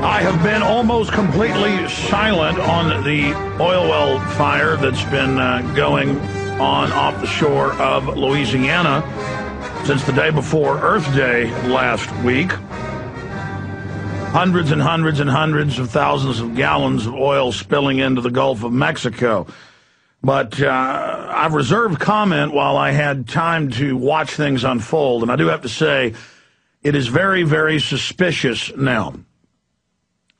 I have been almost completely silent on the oil well fire that's been going on off the shore of Louisiana since the day before Earth Day last week. Hundreds and hundreds and hundreds of thousands of gallons of oil spilling into the Gulf of Mexico. But I've reserved comment while I had time to watch things unfold. And I do have to say, it is very, very suspicious now.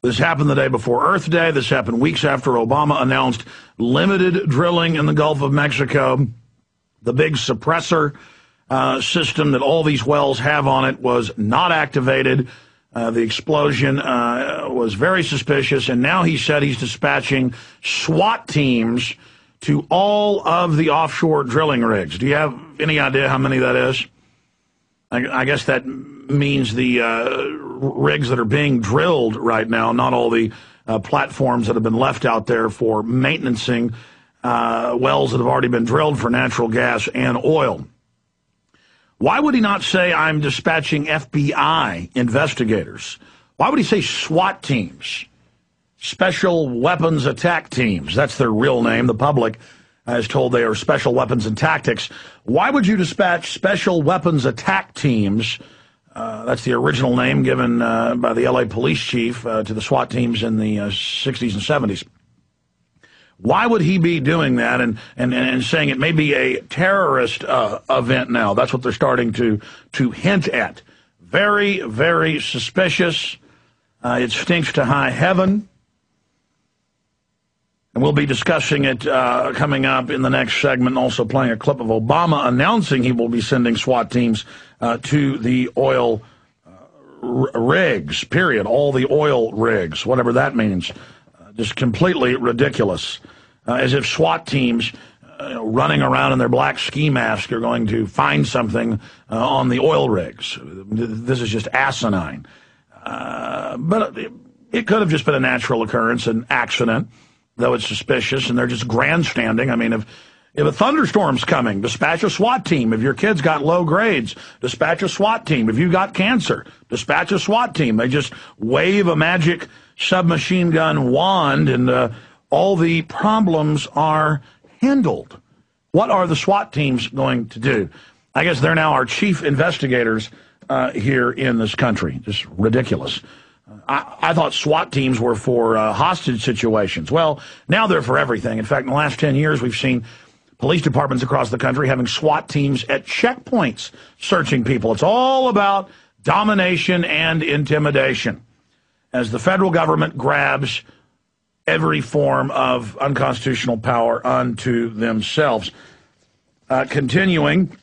This happened the day before Earth Day. This happened weeks after Obama announced limited drilling in the Gulf of Mexico. The big suppressor system that all these wells have on it was not activated. The explosion was very suspicious. And now he said he's dispatching SWAT teams to all of the offshore drilling rigs. Do you have any idea how many that is? I guess that means the rigs that are being drilled right now, not all the platforms that have been left out there for maintaining wells that have already been drilled for natural gas and oil. Why would he not say, I'm dispatching FBI investigators? Why would he say SWAT teams? Special Weapons Attack Teams. That's their real name. The public is told they are Special Weapons and Tactics. Why would you dispatch Special Weapons Attack Teams? That's the original name given by the L.A. police chief to the SWAT teams in the 60s and 70s. Why would he be doing that and saying it may be a terrorist event now? That's what they're starting to hint at. Very, very suspicious. It stinks to high heaven. And we'll be discussing it coming up in the next segment, also playing a clip of Obama announcing he will be sending SWAT teams to the oil rigs, period, all the oil rigs, whatever that means. Just completely ridiculous. As if SWAT teams running around in their black ski masks are going to find something on the oil rigs. This is just asinine. But it could have just been a natural occurrence, an accident, though it's suspicious, and they're just grandstanding. I mean, if a thunderstorm's coming, dispatch a SWAT team. If your kid's got low grades, dispatch a SWAT team. If you got cancer, dispatch a SWAT team. They just wave a magic submachine gun wand, and all the problems are handled. What are the SWAT teams going to do? I guess they're now our chief investigators here in this country. Just ridiculous. I thought SWAT teams were for hostage situations. Well, now they're for everything. In fact, in the last 10 years, we've seen police departments across the country having SWAT teams at checkpoints searching people. It's all about domination and intimidation as the federal government grabs every form of unconstitutional power unto themselves. Continuing,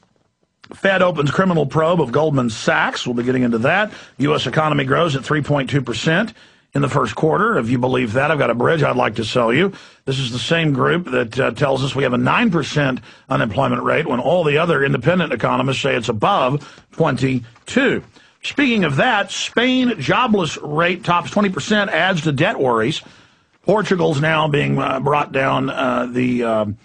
Fed opens criminal probe of Goldman Sachs. We'll be getting into that. U.S. economy grows at 3.2% in the first quarter. If you believe that, I've got a bridge I'd like to sell you. This is the same group that tells us we have a 9% unemployment rate when all the other independent economists say it's above 22. Speaking of that, Spain jobless rate tops 20%, adds to debt worries. Portugal's now being brought down the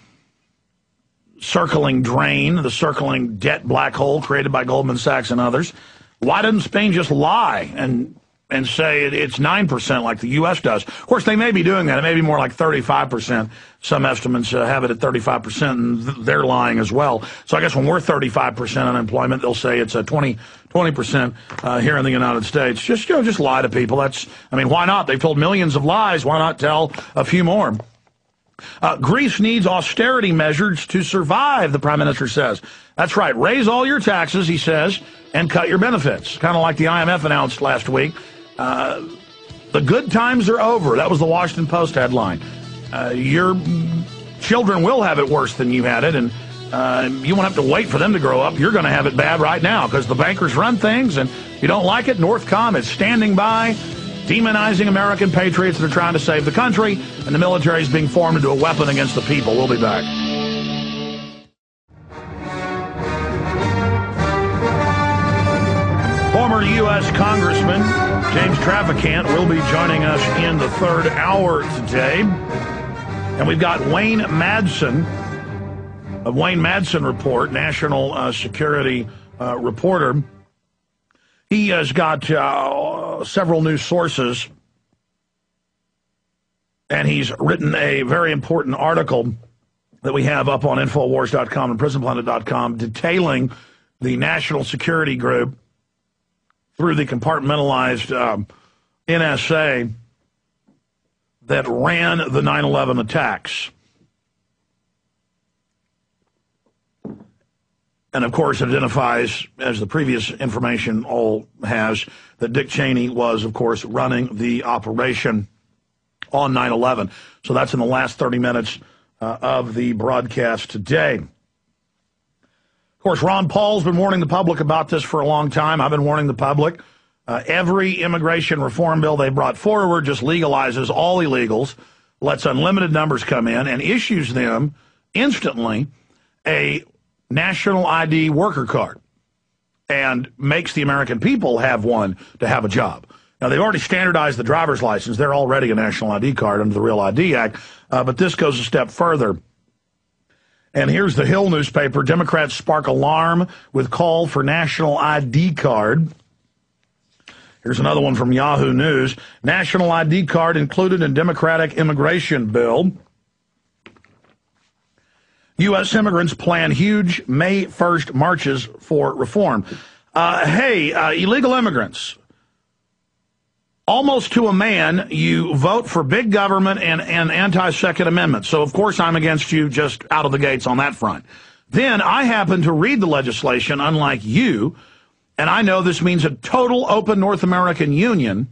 circling drain, the circling debt black hole created by Goldman Sachs and others. Why doesn't Spain just lie and say it's 9% like the U.S. does? Of course, they may be doing that. It may be more like 35%. Some estimates have it at 35%, and they're lying as well. So I guess when we're 35% unemployment, they'll say it's a 20% here in the United States. Just lie to people. Why not? They've told millions of lies. Why not tell a few more? Greece needs austerity measures to survive, the Prime Minister says. That's right. Raise all your taxes, he says, and cut your benefits. Kind of like the IMF announced last week. The good times are over. That was the Washington Post headline. Your children will have it worse than you had it, and you won't have to wait for them to grow up. You're going to have it bad right now because the bankers run things, and if you don't like it, Northcom is standing by, demonizing American patriots that are trying to save the country, and the military is being formed into a weapon against the people. We'll be back. Former U.S. Congressman James Traficant will be joining us in the third hour today. And we've got Wayne Madsen of Wayne Madsen Report, national security reporter. He has got several new sources And he's written a very important article that we have up on Infowars.com and PrisonPlanet.com detailing the National Security Group through the compartmentalized NSA that ran the 9/11 attacks. And, of course, it identifies, as the previous information all has, that Dick Cheney was, of course, running the operation on 9/11. So that's in the last 30 minutes of the broadcast today. Of course, Ron Paul's been warning the public about this for a long time. I've been warning the public. Every immigration reform bill they brought forward just legalizes all illegals, lets unlimited numbers come in, and issues them instantly a national ID worker card and makes the American people have one to have a job. Now, they've already standardized the driver's license. They're already a national ID card under the Real ID Act, but this goes a step further. And here's the Hill newspaper. Democrats spark alarm with call for national ID card. Here's another one from Yahoo News. National ID card included in Democratic immigration bill. U.S. immigrants plan huge May 1st marches for reform. Illegal immigrants. Almost to a man, you vote for big government and anti-Second Amendment. So, of course, I'm against you just out of the gates on that front. Then I happen to read the legislation, unlike you, and I know this means a total open North American Union,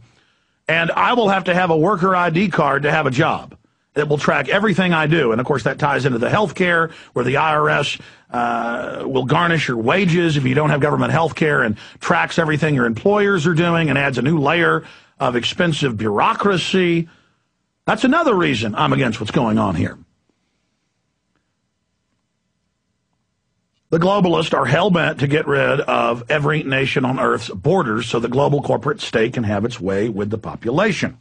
and I will have to have a worker ID card to have a job. It will track everything I do. And, of course, that ties into the health care, where the IRS will garnish your wages if you don't have government health care, and tracks everything your employers are doing and adds a new layer of expensive bureaucracy. That's another reason I'm against what's going on here. The globalists are hell-bent to get rid of every nation on Earth's borders so the global corporate state can have its way with the population.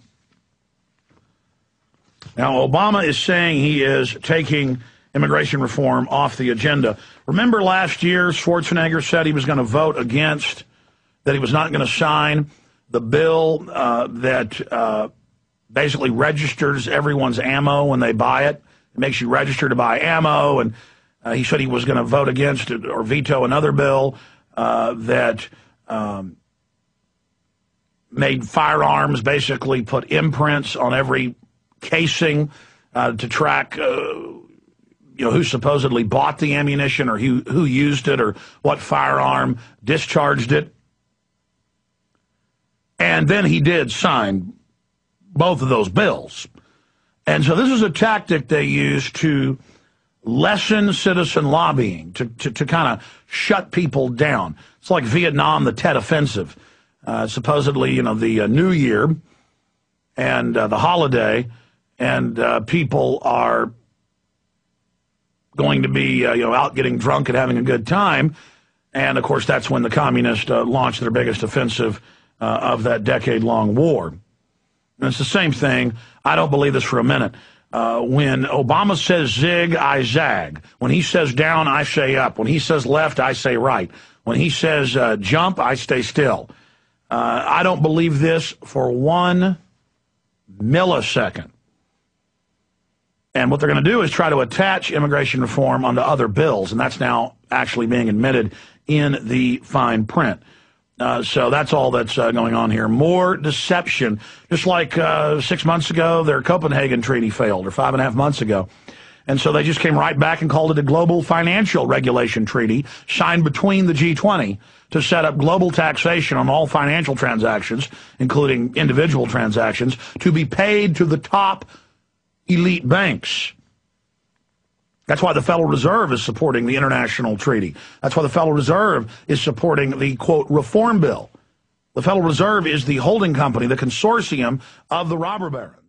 Now, Obama is saying he is taking immigration reform off the agenda. Remember last year, Schwarzenegger said he was going to vote against, that he was not going to sign the bill that basically registers everyone's ammo when they buy it. It makes you register to buy ammo, and he said he was going to vote against it or veto another bill that made firearms basically put imprints on every casing to track who supposedly bought the ammunition or who used it or what firearm discharged it. And then he did sign both of those bills. And so this is a tactic they use to lessen citizen lobbying, to kind of shut people down. It's like Vietnam, the Tet Offensive. Supposedly, the New Year and the holiday, and people are going to be out getting drunk and having a good time. And, of course, that's when the communists launched their biggest offensive of that decade-long war. And it's the same thing. I don't believe this for a minute. When Obama says zig, I zag. When he says down, I say up. When he says left, I say right. When he says jump, I stay still. I don't believe this for 1 millisecond. And what they're going to do is try to attach immigration reform onto other bills, and that's now actually being admitted in the fine print. So that's all that's going on here. More deception. Just like 6 months ago, their Copenhagen Treaty failed, or 5.5 months ago. And so they just came right back and called it a global financial regulation treaty signed between the G20 to set up global taxation on all financial transactions, including individual transactions, to be paid to the top elite banks. That's why the Federal Reserve is supporting the international treaty. That's why the Federal Reserve is supporting the, quote, reform bill. The Federal Reserve is the holding company, the consortium of the robber barons.